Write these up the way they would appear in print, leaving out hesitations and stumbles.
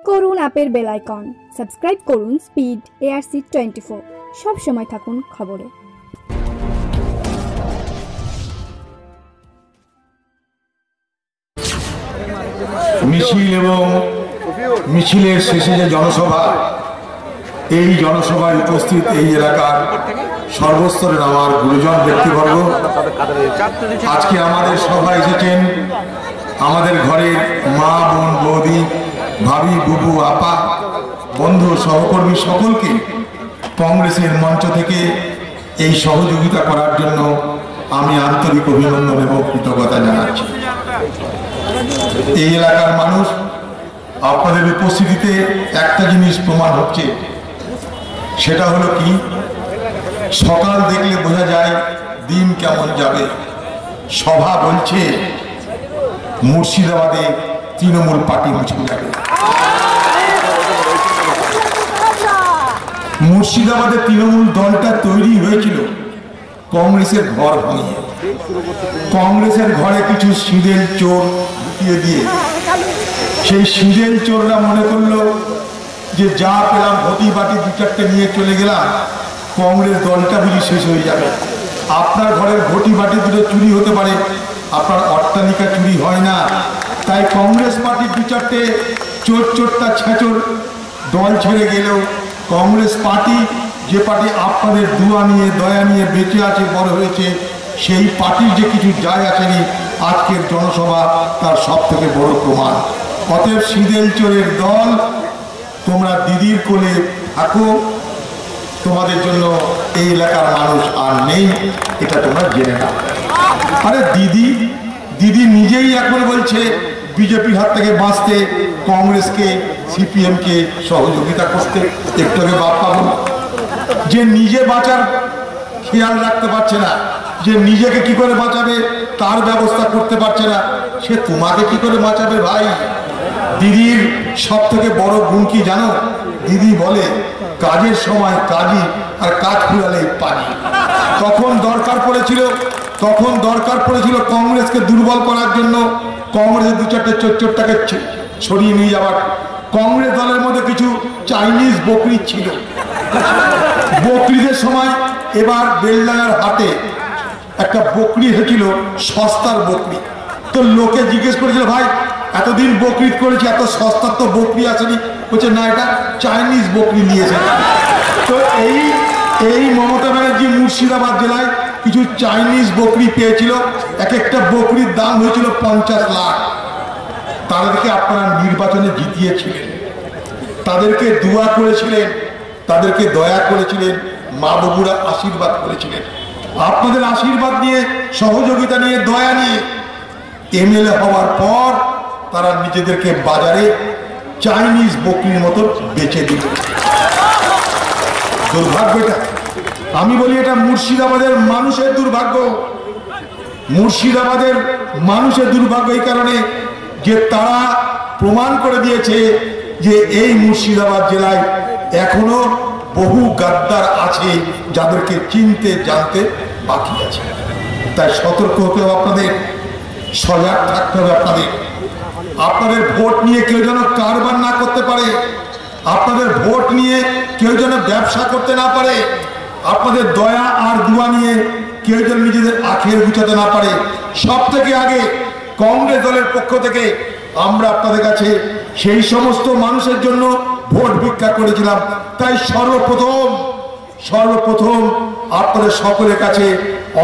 করুন অ্যাপের bell icon, subscribe করুন স্পিড ARC24, সব সময় থাকুন খবরে। মিছিল এবং মিছিলের শেষে যে জনসভা, এই জনসভায় উপস্থিত এই এলাকার সর্বস্তরের আমার গুরুজন ব্যক্তিবর্গ, আজকে আমাদের সভায় এসেছেন আমাদের ঘরের মা, বোন, বৌদি, ভাবি, বুবু, আপা, বন্ধু, সহকর্মী সকলকে কংগ্রেসের মঞ্চ থেকে এই সহযোগিতা করার জন্য আমি আন্তরিক অভিনন্দন এবং কৃতজ্ঞতা জানাচ্ছি। এই এলাকার মানুষ আপনাদের উপস্থিতিতে একটা জিনিস প্রমাণ হচ্ছে, সেটা হলো কি, সকাল দেখলে বোঝা যায় দিন কেমন যাবে। সভা বলছে মুর্শিদাবাদে তৃণমূল পার্টি মুছে যাবে। মুর্শিদাবাদে তৃণমূল দলটা তৈরি হয়েছিল কংগ্রেসের ঘর ভাঙিয়ে, কংগ্রেসের ঘরে কিছু সিঁদেল চোর ঢুকিয়ে দিয়ে। সেই সিঁদেল চোররা মনে করলো যে যা পেলাম ঘটি বাটি দু চারটে নিয়ে চলে গেলাম, কংগ্রেস দলটা বুঝি শেষ হয়ে যাবে। আপনার ঘরের ঘটি বাটি দুটো চুরি হতে পারে, আপনার অট্টালিকা চুরি হয় না। তাই কংগ্রেস পার্টির দু চারটে চোরটা ছেঁচোর দল ছেড়ে গেলেও কংগ্রেস পার্টি, যে পার্টি আপনাদের দুয়া নিয়ে দয়া নিয়ে বেঁচে আছে, বড় হয়েছে, সেই পার্টির যে কিছু যায় আসেনি, আজকের জনসভা তার সব থেকে বড় প্রমাণ। অতএব সিঁদেল চোরের দল, তোমরা দিদির কোলে থাকো, তোমাদের জন্য এই এলাকার মানুষ আর নেই, এটা তোমরা জেনে নাও। আরে দিদি নিজেই এখন বলছে বিজেপির হাত থেকে বাঁচতে কংগ্রেসকে, সিপিএমকে সহযোগিতা করতে। একটু আগে বাপ্পা বল, যে নিজে বাঁচার খেয়াল রাখতে পারছে না, যে নিজেকে কি করে বাঁচাবে তার ব্যবস্থা করতে পারছে না, সে তোমাকে কি করে বাঁচাবে ভাই? দিদির সব থেকে বড় গুণ কি জানো? দিদি বলে কাজের সময় কাজই, আর কাজ ফুরালে পানি। তখন দরকার পড়েছিল কংগ্রেসকে দুর্বল করার জন্য, কংগ্রেসের দু চারটে চোরটাকে ছড়িয়ে নিয়ে যাওয়ার। কংগ্রেস দলের মধ্যে কিছু চাইনিজ বকরি ছিল, বকরিদের সময় এবার বেলডাঙ্গার হাটে একটা বকরি হয়েছিল, সস্তার বকরি। তো লোকে জিজ্ঞেস করেছিল, ভাই এতদিন বকরি করেছি, এত সস্তার তো বকরি আসেনি। বলছে না, এটা চাইনিজ বকরি নিয়েছে। তো এই মমতা ব্যানার্জি মুর্শিদাবাদ জেলায় কিছু চাইনিজ বকরি পেয়েছিল, এক একটা বকরির দাম হয়েছিল 50 লাখ। তাদেরকে আপনারা নির্বাচনে জিতিয়েছিলেন, তাদেরকে দোয়া করেছিলেন, তাদেরকে দয়া করেছিলেন, মা বাবুরা আশীর্বাদ করেছিলেন। আপনাদের আশীর্বাদ নিয়ে, সহযোগিতা নিয়ে, দয়া নিয়ে এমএলএ হওয়ার পর তারা নিজেদেরকে বাজারে চাইনিজ বকরির মতো বেচে দিল। দুর্ভাগ্যটা, আমি বলি এটা মুর্শিদাবাদের মানুষের দুর্ভাগ্য। মুর্শিদাবাদের মানুষের দুর্ভাগ্য এই কারণে যে তারা প্রমাণ করে দিয়েছে যে এই মুর্শিদাবাদ জেলায় এখনো বহু গাদ্দার আছে, যাদেরকে চিনতে জানতে বাকি আছে। তাই সতর্ক হতে হবে আপনাদের, সজাগ থাকতে হবে আপনাদের ভোট নিয়ে কেউ যেন কারবার না করতে পারে, আপনাদের ভোট নিয়ে কেউ যেন ব্যবসা করতে না পারে, আপনাদের দয়া আর দুয়া নিয়ে কেউ যেন নিজেদের আখের গুছাতে না পারে। সব থেকে আগে কংগ্রেস দলের পক্ষ থেকে আমরা আপনাদের কাছে সেই সমস্ত মানুষের জন্য ভোট ভিক্ষা করেছিলাম। তাই সর্বপ্রথম আপনাদের সকলের কাছে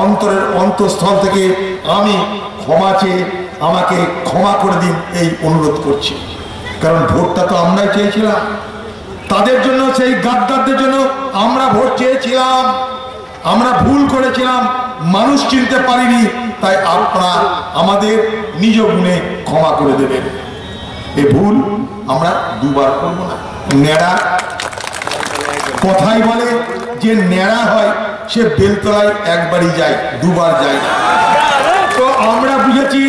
অন্তরের অন্তঃস্থল থেকে আমি ক্ষমা চেয়ে আমাকে ক্ষমা করে দিন এই অনুরোধ করছি। কারণ ভোটটা তো আমরাই চেয়েছিলাম, তাদের জন্য, সেই গাদ্দারদের জন্য আমরা ভোট চেয়েছিলাম। আমরা ভুল করেছিলাম, মানুষ চিনতে পারিনি, তাই আপনারা আমাদের নিজ গুণে ক্ষমা করে দেবেন। এই ভুল আমরা দুবার করব না। নেড়া কথাই বলে যে নেড়া হয় সে বেলতলায় একবারই যায়, দুবার যায় না। তো আমরা বুঝেছি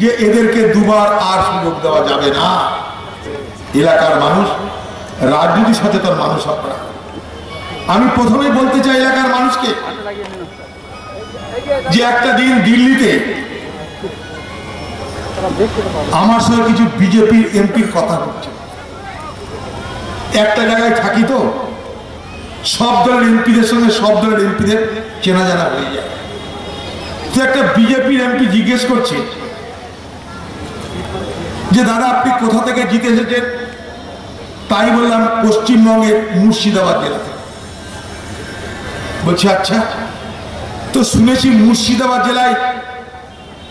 যে এদেরকে দুবার আর সুযোগ দেওয়া যাবে না। এলাকার মানুষ, রাজনীতি সচেতন মানুষ আপনারা, আমি প্রথমেই বলতে চাই এলাকার মানুষকে যে একটা দিন দিল্লিতে আমার সঙ্গে কিছু বিজেপির এমপির কথা হচ্ছে, একটা জায়গায় থাকি তো সব দলের এমপিদের সঙ্গে সব দলের এমপিদের চেনা জানা হয়ে যায়। তো একটা বিজেপির এমপি জিজ্ঞেস করছে যে দাদা আপনি কোথা থেকে জিতে এসেছেন? তাই বললাম পশ্চিমবঙ্গের মুর্শিদাবাদ জেলা থেকে। বলছি আচ্ছা, তো শুনেছি মুর্শিদাবাদ জেলায়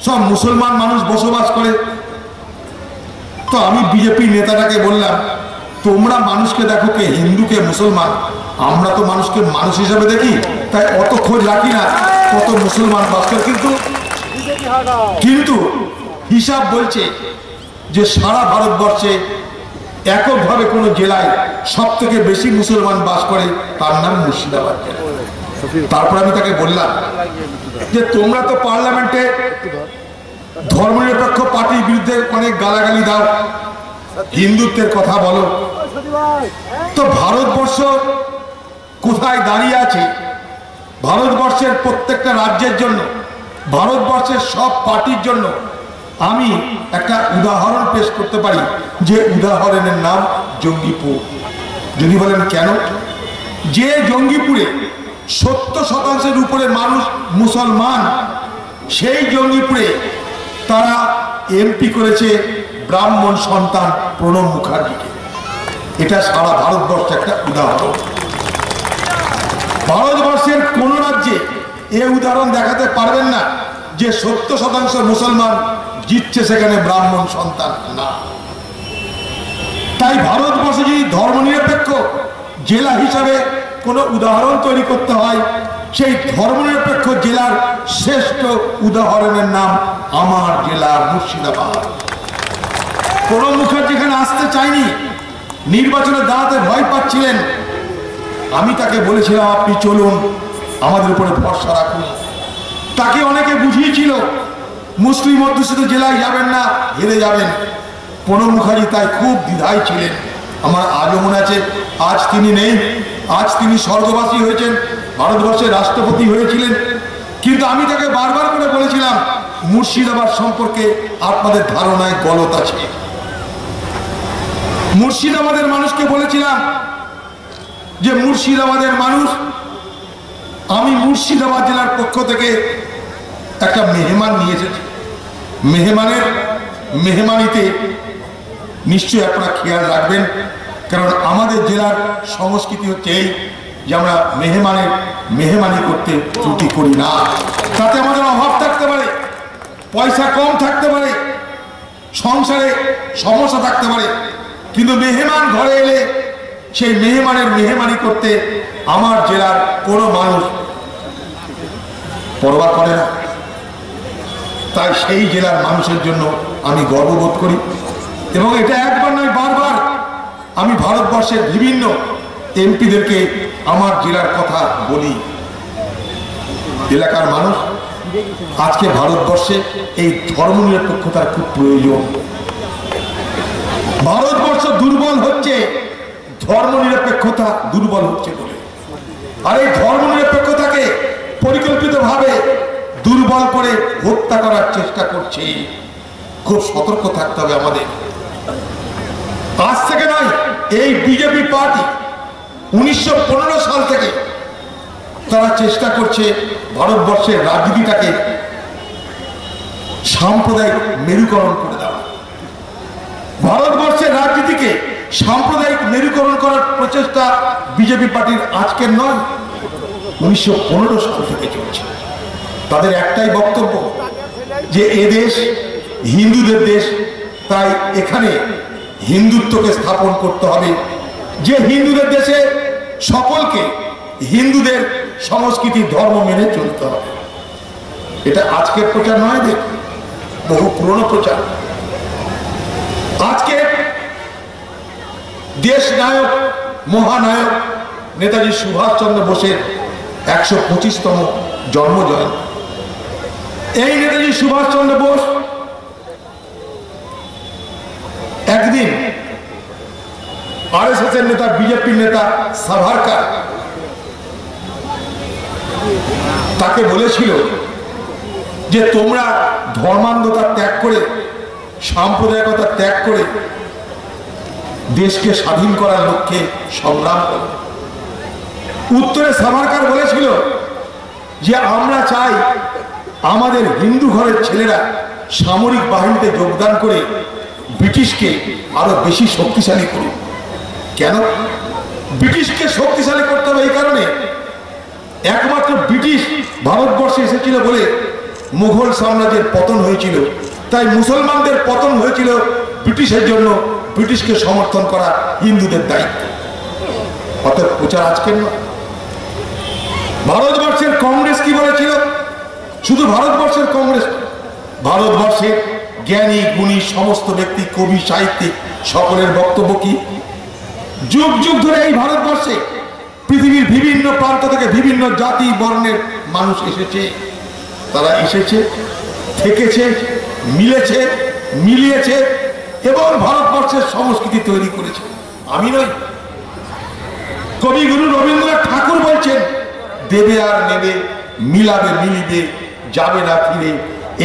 সব মুসলমান মানুষ বসবাস করে। তো আমি বিজেপি নেতাটাকে বললাম তোমরা মানুষকে দেখো কে হিন্দু কে মুসলমান, আমরা তো মানুষকে মানুষ হিসাবে দেখি, তাই অত খোঁজ রাখি না কত মুসলমান বাস করে। কিন্তু হিসাব বলছে যে সারা ভারতবর্ষে এককভাবে কোনো জেলায় সব থেকে বেশি মুসলমান বাস করে, তার নাম মুর্শিদাবাদ জেলা। তারপর আমি তাকে বললাম যে তোমরা তো পার্লামেন্টে ধর্মনিরপেক্ষ পার্টির বিরুদ্ধে অনেক গালাগালি দাও, হিন্দুত্বের কথা বলো, তো ভারতবর্ষ কোথায় দাঁড়িয়ে আছে? ভারতবর্ষের প্রত্যেকটা রাজ্যের জন্য, ভারতবর্ষের সব পার্টির জন্য আমি একটা উদাহরণ পেশ করতে পারি, যে উদাহরণের নাম জঙ্গিপুর। যদি বলেন কেন? যে জঙ্গিপুরে 70% উপরে মানুষ মুসলমান, সেই জঙ্গিপুরে তারা এমপি করেছে ব্রাহ্মণ সন্তান প্রণব মুখার্জিকে। এটা সারা ভারতবর্ষে একটা উদাহরণ। ভারতবর্ষের কোন রাজ্যে এই উদাহরণ দেখাতে পারবেন না যে 70% মুসলমান জিতছে সেখানে ব্রাহ্মণ সন্তান না। তাই ভারতবর্ষে যদি ধর্মনিরপেক্ষ জেলা হিসাবে কোনো উদাহরণ তৈরি করতে হয়, সেই ধর্মনিরপেক্ষ জেলার শ্রেষ্ঠ উদাহরণের নাম আমার জেলা মুর্শিদাবাদ। প্রণব মুখার্জি এখানে আসতে চাইনি, নির্বাচনে দাঁড়াতে ভয় পাচ্ছিলেন। আমি তাকে বলেছিলাম আপনি চলুন, আমাদের উপরে ভরসা রাখুন। তাকে অনেকে বুঝিয়েছিল মুসলিম অধ্যুষিত জেলায় যাবেন না, হেরে যাবেন। প্রণব মুখার্জি তাই খুব দ্বিধায় ছিলেন। আমার আজও মনে আছে, আজ তিনি নেই, আজ তিনি স্বর্গবাসী হয়েছেন, ভারতবর্ষের রাষ্ট্রপতি হয়েছিলেন। কিন্তু আমি তাকে বারবার করে বলেছিলাম মুর্শিদাবাদ সম্পর্কে আপনাদের ধারণায় গলত আছে। মুর্শিদাবাদের মানুষকে বলেছিলাম যে মুর্শিদাবাদের মানুষ, আমি মুর্শিদাবাদ জেলার পক্ষ থেকে একটা মেহমান নিয়ে এসেছি। মেহমানিতে নিশ্চয়ই আপনারা খেয়াল রাখবেন, কারণ আমাদের জেলার সংস্কৃতি হচ্ছে এই যে আমরা মেহমানি করতে ত্রুটি করি না। তাতে আমাদের অভাব থাকতে পারে, পয়সা কম থাকতে পারে, সংসারে সমস্যা থাকতে পারে, কিন্তু মেহমান ঘরে এলে সেই মেহমানি করতে আমার জেলার কোনো মানুষ পরোয়া করে না। তাই সেই জেলার মানুষের জন্য আমি গর্ববোধ করি, এবং এটা একবার নয় বারবার আমি ভারতবর্ষের বিভিন্ন এমপিদেরকে আমার জেলার কথা বলি। এলাকার মানুষ, আজকে ভারতবর্ষে এই ধর্মনিরপেক্ষতার খুব প্রয়োজন। ভারতবর্ষ দুর্বল হচ্ছে, ধর্মনিরপেক্ষতা দুর্বল হচ্ছে বলে। আর এই ধর্মনিরপেক্ষতাকে পরিকল্পিতভাবে দুর্বল করে হত্যা করার চেষ্টা করছে। খুব সতর্ক থাকতে হবে আমাদের। আজ থেকে নয়, এই বিজেপি পার্টি 1915 সাল থেকে তারা চেষ্টা করছে ভারতবর্ষের রাজনীতিটাকে সাম্প্রদায়িক মেরুকরণ করে দেওয়া। ভারতবর্ষের রাজনীতিকে সাম্প্রদায়িক মেরুকরণ করার প্রচেষ্টা বিজেপি পার্টির আজকের নয়, 1915 সাল থেকে চলছে। তাদের একটাই বক্তব্য যে এদেশ হিন্দুদের দেশ, তাই এখানে হিন্দুত্বকে স্থাপন করতে হবে। যে হিন্দুদের দেশে সকলকে হিন্দুদের সংস্কৃতি ধর্ম মেনে চলতে হবে। এটা আজকের প্রচার নয়, বহু পুরনো প্রচার। আজকে দেশ নায়ক মহানায়ক নেতাজি সুভাষচন্দ্র বোসের 125তম জন্মজয়ন্তী। এই নেতাজি সুভাষচন্দ্র বোস একদিন আরএসএস এর নেতা, বিজেপির নেতা সাভারকার তাকে বলেছিল যে তোমরা ধর্মান্ধতা ত্যাগ করে, সাম্প্রদায়িকতা ত্যাগ করে দেশকে স্বাধীন করার লক্ষ্যে সংগ্রাম করে। উত্তরে সাভারকার বলেছিল যে আমরা চাই আমাদের হিন্দু ঘরের ছেলেরা সামরিক বাহিনীতে যোগদান করে ব্রিটিশকে আরো বেশি শক্তিশালী করুক। কেন ব্রিটিশকে শক্তিশালী করতে হবে? এই কারণে একমাত্র ব্রিটিশ ভারতবর্ষে এসেছিল বলে মুঘল সাম্রাজ্যের পতন হয়েছিল, তাই মুসলমানদের পতন হয়েছিল ব্রিটিশের জন্য। ব্রিটিশকে সমর্থন করা হিন্দুদের দায়িত্ব। অতএব প্রচার আজকের নয়। ভারতবর্ষের কংগ্রেস কি বলেছিল? শুধু ভারতবর্ষের কংগ্রেস, ভারতবর্ষের জ্ঞানী গুণী সমস্ত ব্যক্তি, কবি, সাহিত্যিক সকলের বক্তব্য কি? যুগ যুগ ধরে এই ভারতবর্ষে পৃথিবীর বিভিন্ন প্রান্ত থেকে বিভিন্ন জাতি বর্ণের মানুষ এসেছে। তারা এসেছে, থেকেছে, মিলেছে, মিলিয়েছে এবং ভারতবর্ষের সংস্কৃতি তৈরি করেছে। আমি নই, কবিগুরু রবীন্দ্রনাথ ঠাকুর বলছেন, দেবে আর নেবে, মিলাবে মিলিবে, যাবে না ফিরে,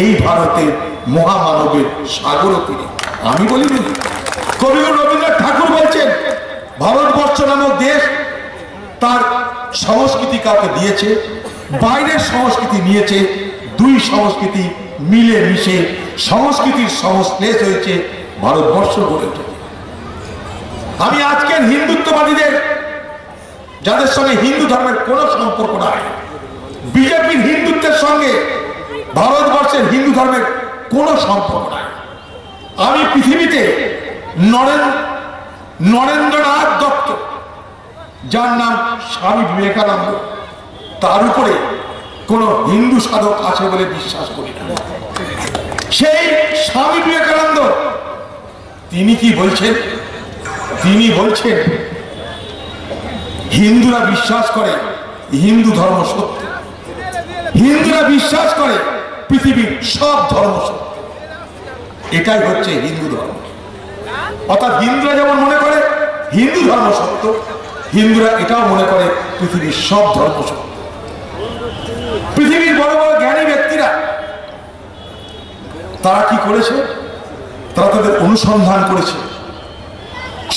এই ভারতের মহামানবের সাগর তীরে। আমি বলিনি, কবিগুরু রবীন্দ্রনাথ ঠাকুর বলছেন ভারতবর্ষ নামক দেশ তার সংস্কৃতি কাউকে দিয়েছে, বাইরের সংস্কৃতি নিয়েছে, দুই সংস্কৃতি মিলে মিশে সংস্কৃতির সংশ্লেষ হয়েছে, ভারতবর্ষ গড়ে উঠেছে। আমি আজকের হিন্দুত্ববাদীদের, যাদের সঙ্গে হিন্দু ধর্মের কোনো সম্পর্ক নাই, বিজেপির হিন্দুত্বের সঙ্গে ভারতবর্ষের হিন্দু ধর্মের কোনো সম্পর্ক নাই। আমি পৃথিবীতে নরেন্দ্রনাথ দত্ত, যার নাম স্বামী বিবেকানন্দ, তার উপরে কোন হিন্দু সাধক আছে বলে বিশ্বাস করি না। সেই স্বামী বিবেকানন্দ তিনি কি বলছেন? তিনি বলছেন হিন্দুরা বিশ্বাস করে হিন্দু ধর্ম সত্য, হিন্দুরা বিশ্বাস করে পৃথিবীর সব ধর্ম সত্য। এটাই হচ্ছে হিন্দু ধর্ম। অর্থাৎ হিন্দুরা যেমন মনে করে হিন্দু ধর্ম সত্য, হিন্দুরা এটাও মনে করে পৃথিবীর সব ধর্ম সত্য। পৃথিবীর বড় বড় জ্ঞানী ব্যক্তিরা তারা কি করেছে? তারা তাদের অনুসন্ধান করেছে,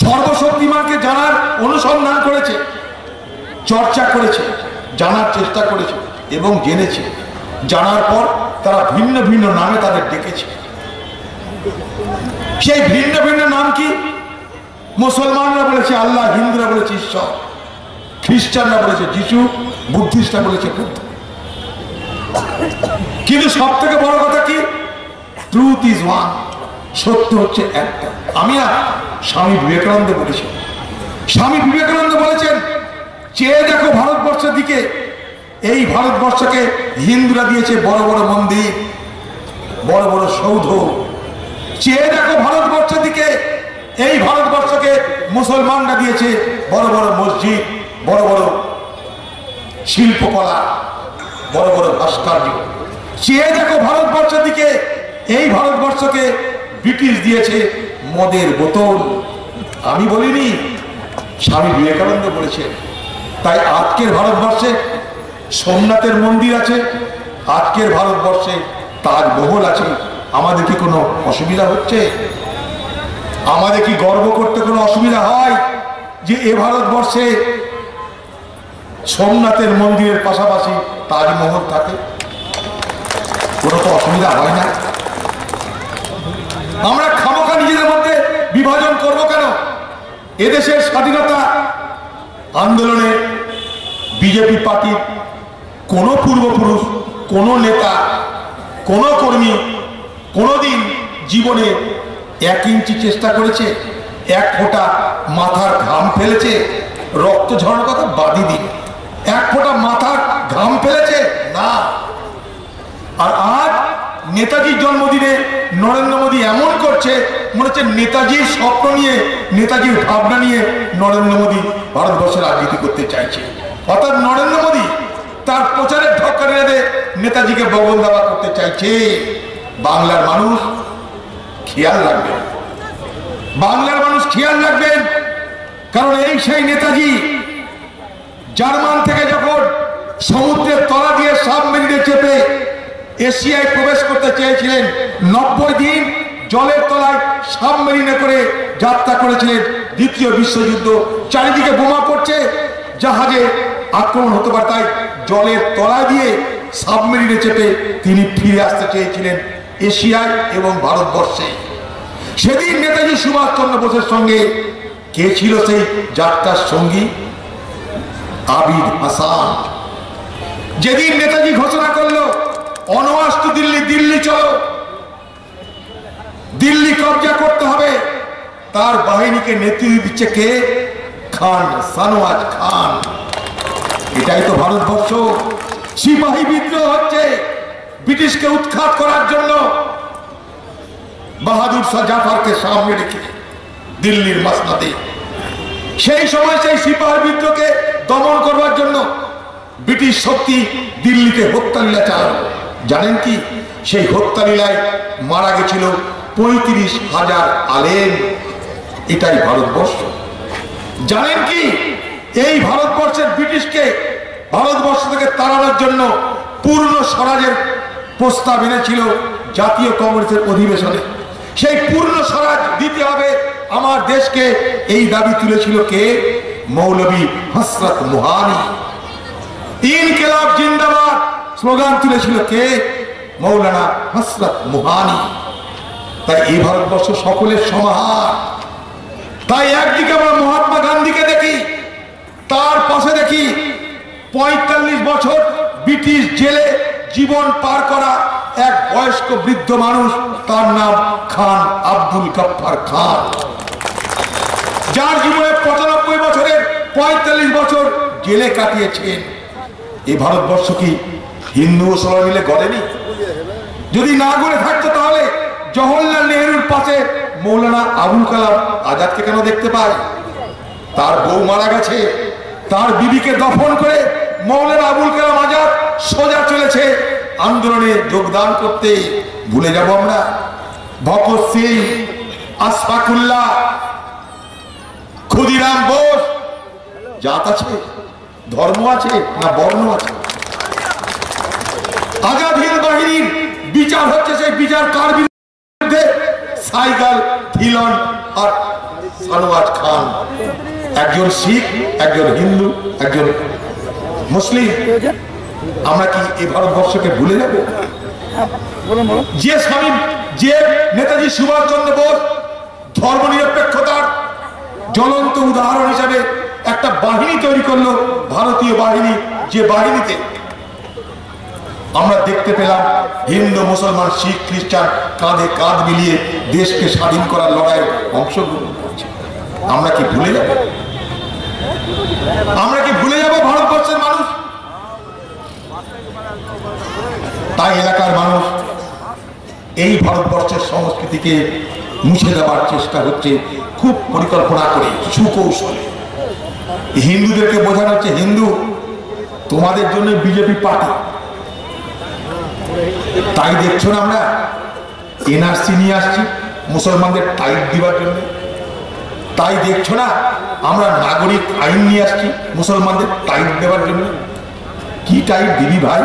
সর্বশক্তিমানকে জানার অনুসন্ধান করেছে, চর্চা করেছে, জানার চেষ্টা করেছে এবং জেনেছে। জানার পর তারা ভিন্ন ভিন্ন নামে তাদের ডেকেছে। সেই ভিন্ন ভিন্ন নাম কি? মুসলমানরা বলেছে আল্লাহ, হিন্দুরা বলেছে ঈশ্বর, খ্রিস্টানরা বলেছে যিশু, বুদ্ধিস্টরা বলেছে বুদ্ধ। কিন্তু সব থেকে বড় কথা কি? ট্রুথ ইজ ওয়ান, সত্য হচ্ছে একটা। আমি না, স্বামী বিবেকানন্দ বলেছি। স্বামী বিবেকানন্দ বলেছেন, চেয়ে দেখো ভারতবর্ষের দিকে, এই ভারতবর্ষকে হিন্দুরা দিয়েছে বড় বড় মন্দির, বড় বড় সৌধ। চেয়ে দেখো ভারতবর্ষের দিকে, এই ভারতবর্ষকে মুসলমানরা দিয়েছে বড় বড় মসজিদ, বড় বড় শিল্পকলা, বড় বড় ভাস্কর্য। চেয়ে দেখো ভারতবর্ষের দিকে, এই ভারতবর্ষকে ব্রিটিশ দিয়েছে মদের বোতল। আমি বলিনি, স্বামী বিবেকানন্দ বলেছে। তাই আজকের ভারতবর্ষে সোমনাথের মন্দির আছে, আজকের ভারতবর্ষে তাজমহল আছে। আমাদের কি কোনো অসুবিধা হচ্ছে? আমাদের কি গর্ব করতে কোনো অসুবিধা হয় যে এ ভারতবর্ষে সোমনাথের মন্দিরের পাশাপাশি তাজমহল থাকে? কোনো তো অসুবিধা হয় না। আমরা খামোখা নিজেদের মধ্যে বিভাজন করব কেন? এদেশের স্বাধীনতা আন্দোলনে বিজেপি পার্টির কোন পূর্বপুরুষ, কোন নেতা, কোন কর্মী কোনদিন জীবনে 1 ইঞ্চি চেষ্টা করেছে? 1 ফোঁটা মাথার ঘাম ফেলেছে? রক্ত ঝরার কথা বাদই দিন, 1 ফোঁটা মাথার ঘাম ফেলেছে না। আর আজ নেতাজির জন্মদিনে নরেন্দ্র মোদী এমন করছে, মনে হচ্ছে নেতাজির স্বপ্ন নিয়ে, নেতাজির ভাবনা নিয়ে নরেন্দ্র মোদী ভারতবর্ষের রাজনীতি করতে চাইছে। অর্থাৎ নরেন্দ্র মোদী তার প্রচারের ধাক্কা নিয়ে নেতাজিকে বগল দেওয়া করতে চাইছে। বাংলার মানুষ খেয়াল রাখবেন, বাংলার মানুষ খেয়াল রাখবেন, কারণ এই সেই নেতাজি জার্মান থেকে যখন সমুদ্রের তলা দিয়ে সাবমেরিনে চেপে এশিয়ায় প্রবেশ করতে চেয়েছিলেন, 90 দিন জলের তলায় সাবমেরিনে করে যাত্রা করেছিলেন। দ্বিতীয় বিশ্বযুদ্ধ, চারিদিকে বোমা পড়ছে, জাহাজে আক্রমণ হতে পারে, তাই জলের তলা দিয়ে সাবমেরিনে চেপে তিনি ফিরে আসতে চেয়েছিলেন এশিয়ায় এবং ভারতবর্ষে। সেদিন নেতাজি সুভাষচন্দ্র বোসের সঙ্গে কে ছিল সেই যাত্রার সঙ্গী? আবিদ হাসান। যেদিন নেতাজি ঘোষণা করলো অনওয়াস্ত দিল্লি, দিল্লি চলো, দিল্লি কবজা করতে হবে, তার বাহিনীকে নেতৃত্ব দিচ্ছে কে? খান, সানওয়াজ খান। এটাই তো ভারতবর্ষ। সিপাহী বিদ্রোহ হচ্ছে ব্রিটিশকে উৎখাত করার জন্য। বাহাদুর শাহ জাফরকে সামনে রেখে দিল্লির মসনদে সেই সময় সেই সিপাহী বিদ্রোহকে দমন করবার জন্য ব্রিটিশ শক্তি দিল্লিতে হত্যালীলা চালালো। জানেন কি? সেই হত্যালীলায় মারা গেছিল 35,000 আলেম। এটাই ভারতবর্ষ। জানেন কি? এই ভারতবর্ষের ব্রিটিশকে ভারতবর্ষ থেকে তাড়ানোর জন্য পূর্ণ স্বরাজের প্রস্তাব এনেছিল জাতীয় কংগ্রেসের অধিবেশনে। সেই পূর্ণ স্বরাজ দিতে হবে আমার দেশকে, এই দাবি তুলেছিল কে? মৌলভী হযরত মুহানি। ইনকিলাব জিন্দাবাদ স্লোগান তুলেছিল কে? মৌলানা হযরত মুহানি। তাই এই ভারতবর্ষ সকলের সমাহার। তাই একদিকে আমরা মহাত্মা গান্ধীকে দেখি, তার পাশে দেখি 45 বছর ব্রিটিশ জেলে জীবন পার করা এক বয়স্ক বৃদ্ধ মানুষ, তার নাম খান আব্দুল গফফার খান, যার জীবনে 95 বছরের 45 বছর জেলে কাটিয়েছেন। এই ভারতবর্ষ কি হিন্দু মুসলমান মিলে গড়েনি? যদি না গড়ে থাকতো তাহলে জওহরলাল নেহরুর পাশে মৌলানা আবুল কালাম আজাদকে কেন দেখতে পাই? তার বউ মারা গেছে, তার বিবিকে দফন করে মৌলানা আবুল কালাম আজাদ সোজা চলেছে আন্দোলনে যোগদান করতে। ভুলে যাব আমরা? ভগৎ সিং, আশফাকুল্লাহ, ক্ষুদিরাম বোস, জাত আছে, ধর্ম আছে না বর্ণ আছে? আজাদ হিন্দ বাহিনীর বিচার হচ্ছে, সেই বিচার কার বিরুদ্ধে? সাইগাল, ধিলন আর সানওয়াজ খান। একজন শিখ, একজন হিন্দু, একজন মুসলিম। আমরা কি এই ভারতবর্ষকে ভুলে যাব? যে স্বামী, যে নেতাজি সুভাষচন্দ্র বোস ধর্মনিরপেক্ষতার জ্বলন্ত উদাহরণ হিসাবে একটা বাহিনী তৈরি করলো, ভারতীয় বাহিনী, যে বাহিনীতে আমরা দেখতে পেলাম হিন্দু, মুসলমান, শিখ, খ্রিস্টান কাঁধে কাঁধ মিলিয়ে দেশকে স্বাধীন করার লড়াইয়ে অংশগ্রহণ করছে। আমরা কি ভুলে যাব? আমরা কি ভুলে যাব ভারতবর্ষের মানুষ? তাই এলাকার মানুষ এই ভারতবর্ষের সংস্কৃতিকে মুছে দেওয়ার চেষ্টা হচ্ছে খুব পরিকল্পনা করে, সুকৌশলে। হিন্দুদেরকে বোঝানো হচ্ছে হিন্দু, তোমাদের জন্য বিজেপি পার্টি। তাই দেখছো না আমরা এনআরসি নিয়ে আসছি মুসলমানদের টাইট দিবার জন্য। তাই দেখছো না আমরা নাগরিক আইন নিয়ে আসছি মুসলমানদের টাইট দেওয়ার জন্য। কি টাইট দিবি ভাই?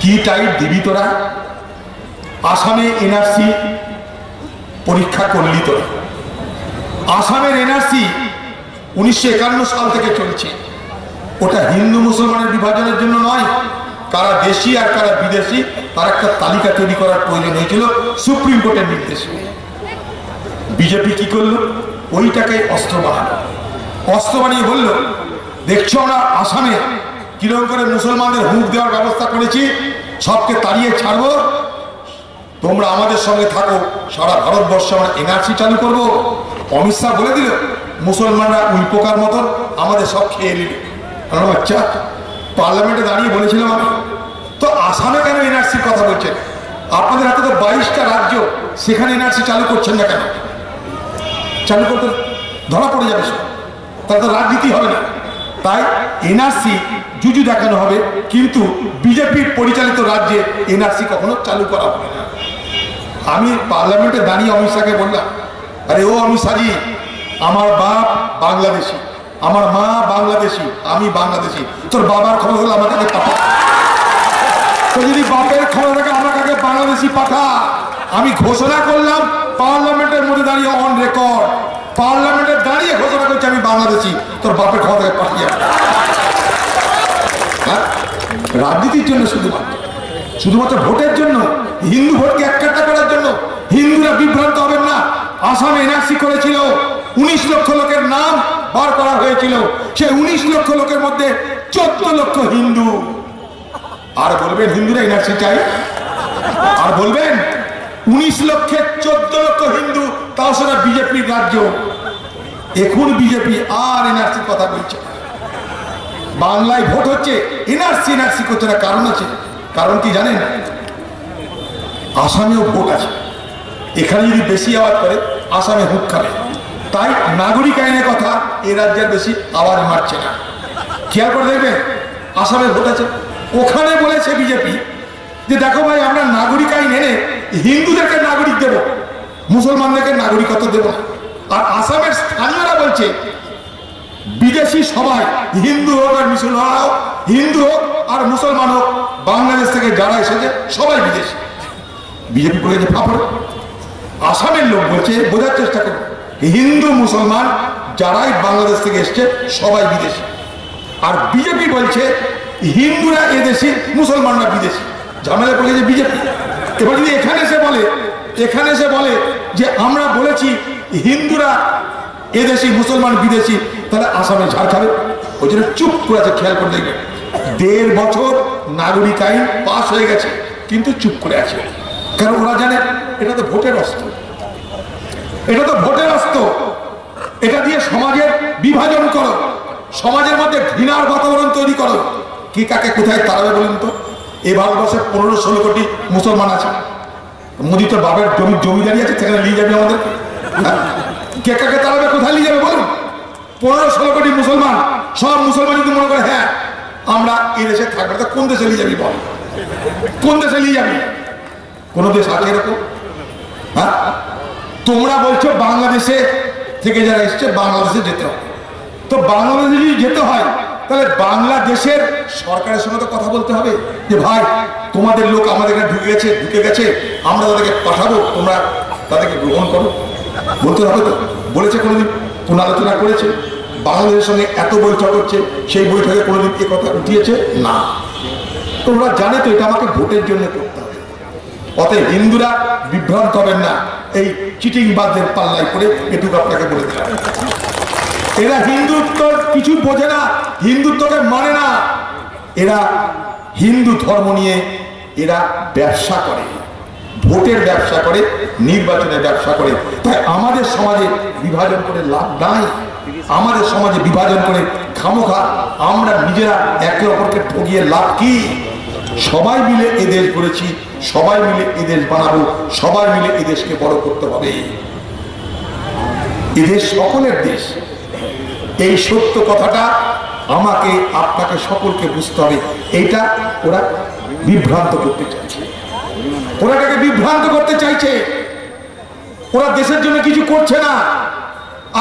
কি টাইট দিবি তোরা? আসামে এনআরসি পরীক্ষা করলি তোরা। আসামের এনআরসি 1951 সাল থেকে চলছে। ওটা হিন্দু মুসলমানের বিভাজনের জন্য নয়, কারা দেশি আর কারা বিদেশি তার একটা তালিকা তৈরি করার প্রয়োজন হয়েছিল সুপ্রিম কোর্টের নির্দেশে। বিজেপি কি করলো? ওইটাকে অস্ত্র বানালো। অস্ত্র বানিয়ে বলল, দেখছো আমরা আসামে কিরকম করে মুসলমানদের হুঁক দেওয়ার ব্যবস্থা করেছি, সবকে তাড়িয়ে ছাড়বো, তোমরা আমাদের সঙ্গে থাকো, সারা ভারতবর্ষে আমরা এনআরসি চালু করবো। অমিত শাহ বলে দিল মুসলমানরা উইপোকার মতন আমাদের সব খেয়ে নিল। বাচ্চা পার্লামেন্টে দাঁড়িয়ে বলেছিলাম আমি, তো আসামে কেন এনআরসির কথা বলছেন? আপনাদের হাতে তো 22টা রাজ্য, সেখানে এনআরসি চালু করছেন না কেন? চালু করতে ধরা পড়ে যাবে, তাহলে তো রাজনীতি হবে না। তাই এনআরসি জুজু দেখানো হবে, কিন্তু বিজেপির পরিচালিত রাজ্যে এনআরসি কখনো চালু করা হবে না। আমি পার্লামেন্টে দাঁড়িয়ে অমিত শাহকে বললাম, আরে ও অমিত শাহজি, আমার বাপ বাংলাদেশি, আমার মা বাংলাদেশি, আমি বাংলাদেশি, তোর বাবার খবর হলো আমাকে পাঠা। তো যদি বাপের খবর থাকে আমাকে বাংলাদেশি পাঠা, আমি ঘোষণা করলাম পার্লামেন্টের মধ্যে দাঁড়িয়ে, অন রেকর্ড, পার্লামেন্টে দাঁড়িয়ে ঘোষণা করছি আমি বাংলাদেশি, তোর বাপের খাওয়া থেকে পাঠিয়ে। রাজনীতির জন্য শুধুমাত্র ভোটের জন্য, হিন্দু ভোটকে এককাট্টা করার জন্য হিন্দুরা বিভ্রান্ত হবেন না। আসামে এনআরসি করেছিল, 19 লক্ষ লোকের নাম বার করা হয়েছিল, সেই 19 লক্ষ লোকের মধ্যে 14 লক্ষ হিন্দু। আর বলবেন হিন্দুরা এনআরসি চাই? আর বলবেন 19 লক্ষের 14 লক্ষ হিন্দু, তাও সেটা বিজেপির রাজ্য। এখন বিজেপি আর এনআরসির কথা বলছে। বাংলায় ভোট হচ্ছে, এনআরসি করছে না, কারণ আছে। কারণ কি জানেন? আসামেও ভোট আছে, এখানে যদি বেশি আওয়াজ করে আসামে হুক খাবে। তাই নাগরিক আইনের কথা এ রাজ্যের বেশি আওয়াজ মারছে না। খেয়াল করে দেখবেন, আসামে ভোট আছে, ওখানে বলেছে বিজেপি যে দেখো ভাই, আমরা নাগরিক আইন এনে হিন্দুদেরকে নাগরিক দেব, মুসলমানদেরকে নাগরিকত্ব দেব। আর আসামের স্থানীয়রা বলছে বিদেশি সবাই, হিন্দু হোক আর মুসলমান হোক, হিন্দু হোক আর মুসলমান হোক, বাংলাদেশ থেকে যারা এসেছে সবাই বিদেশি। বিজেপি বলেছে ফাফড়। আসামের লোক বলছে, বোঝার চেষ্টা করো, হিন্দু মুসলমান যারাই বাংলাদেশ থেকে এসছে সবাই বিদেশি। আর বিজেপি বলছে হিন্দুরা এদেশি, মুসলমানরা বিদেশি। ঝামেলা পড়েছে বিজেপি। এবার যদি এখানে এসে বলে যে আমরা বলেছি হিন্দুরা এদেশি, মুসলমান বিদেশি, তাহলে আসামে ঝাড় খাবে। ওই জন্য চুপ করে আছে। খেয়াল করে দেখবেন, 1.5 বছর নাগরিক আইন পাস হয়ে গেছে, কিন্তু চুপ করে আছে। কারণ ওরা জানে এটা তো ভোটের অস্ত্র, এটা তো ভোটের অস্ত্র। এটা দিয়ে সমাজের বিভাজন করো, সমাজের মধ্যে ঘৃণার বাতাবরণ তৈরি করো। কি কাকে কোথায় তাড়াবে বলুন তো? এই ভারতবর্ষে 15-16 কোটি মুসলমান আছে। মোদী তো বাবার জমিদারি আছে, সেখানে নিয়ে যাবে আমাদের। কে কাকে তাড়াবে, কোথায় নিয়ে যাবে বলুন? 15-16 কোটি মুসলমান, সব মুসলমান যদি মনে করে হ্যাঁ আমরা এই দেশে থাকবো, তা কোন দেশে নিয়ে যাবি বল? কোন দেশে নিয়ে যাবি? কোন দেশ আছে এরকম? হ্যাঁ, তোমরা বলছো বাংলাদেশে থেকে যারা এসছে বাংলাদেশে যেতে হবে। তো বাংলাদেশে যদি যেতে হয় তাহলে বাংলাদেশের সরকারের সঙ্গে তো কথা বলতে হবে যে ভাই তোমাদের লোক আমাদের এখানে ঢুকে গেছে, আমরা তাদেরকে পাঠাবো, তোমরা তাদেরকে গ্রহণ করো। বলতে হবে তো। বলেছে কোনোদিন? কোন আলোচনা করেছে? বাংলাদেশের সঙ্গে এত বৈঠক হচ্ছে, সেই বৈঠকে কোনোদিন এ কথা উঠিয়েছে না। তোমরা জানে তো এটা আমাকে ভোটের জন্য করতে হবে। অতএব হিন্দুরা বিভ্রান্ত হবেন না এই চিটিংবাজদের পাল্লায় পড়ে, এটুকু আপনাকে বলে দিলাম। এরা হিন্দুত্ব কিছু বোঝে না, হিন্দুত্বকে মানে না। এরা হিন্দু ধর্ম নিয়ে এরা ব্যবসা করে, ভোটের ব্যবসা করে, নির্বাচনের ব্যবসা করে। তাই আমাদের সমাজে বিভাজন করে লাভ নাই। আমাদের সমাজে বিভাজন করে খামোখা আমরা নিজেরা একে অপরকে ঠকিয়ে লাভ কি? সবাই মিলে এদেশ গড়েছি, সবাই মিলে এদেশ বানাবো, সবাই মিলে এদেশকে বড় করতে হবে। এদেশ সকলের দেশ। এই সত্য কথাটা আমাকে আপনাকে সকলকে বুঝতে হবে। এইটা ওরা বিভ্রান্ত করতে চাইছে, ওরা এটাকে বিভ্রান্ত করতে চাইছে। ওরা দেশের জন্য কিছু করছে না।